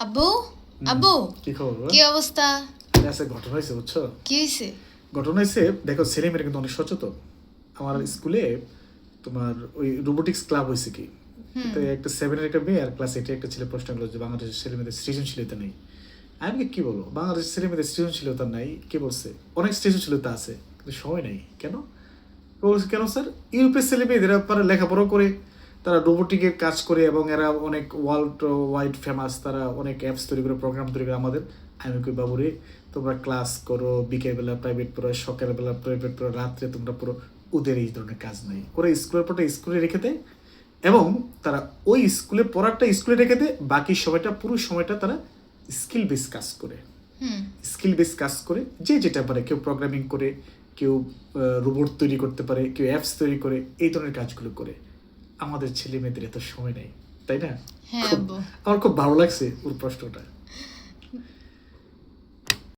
আব্বু আব্বু কি খবর? কি অবস্থা? আজকে ঘটনা হয়েছে বুঝছো? কি হয়েছে? ঘটনা হয়েছে, দেখো ছেলে মেয়েরা কিন্তু অনেক সচেতন। আমার স্কুলে তোমার ওই রোবোটিক্স ক্লাব হয়েছে কি, তো একটা 7-এর একটা মেয়ে আর ক্লাস 8-এর একটা ছেলে প্রশ্ন করলো যে বাংলাদেশের ছেলে মেয়েদের সৃজনশীলতা নেই। আমি কি বলবো, বাংলাদেশের ছেলে মেয়েদের সৃজনশীলতা নাই? কে বলছে? অনেক সৃজনশীলতা আছে, কিন্তু সময় নেই। কেন বলছে? কেন স্যার? ইউরোপের ছেলে মেয়েদের আপনারা লেখাপড়া করে, তারা রোবোটিকের কাজ করে এবং এরা অনেক ওয়ার্ল্ড ওয়াইড ফেমাস, তারা অনেক অ্যাপস তৈরি করে, প্রোগ্রাম তৈরি করে। আমাদের আমি কই বাবুরে, তোমরা ক্লাস করো, বিকেলবেলা প্রাইভেট পড়ো, সকালবেলা প্রাইভেট পড়ো, রাত্রে তোমরা পুরো, ওদের এই ধরনের কাজ নেই। ওরা স্কুলের পড়া স্কুলে রেখে দেয় এবং তারা ওই স্কুলে পড়াটা স্কুলে রেখে দেয়, বাকি সময়টা পুরো সময়টা তারা স্কিল বেস কাজ করে। স্কিল বেস কাজ করে যে যেটা পারে, কেউ প্রোগ্রামিং করে, কেউ রোবট তৈরি করতে পারে, কেউ অ্যাপস তৈরি করে, এই ধরনের কাজগুলো করে। আমাদের ছেলে মেয়েদের এত সময় নেই, তাই না? হ্যাঁ আব্বু। আমার খুব ভালো লাগছে ওর প্রশ্নটা।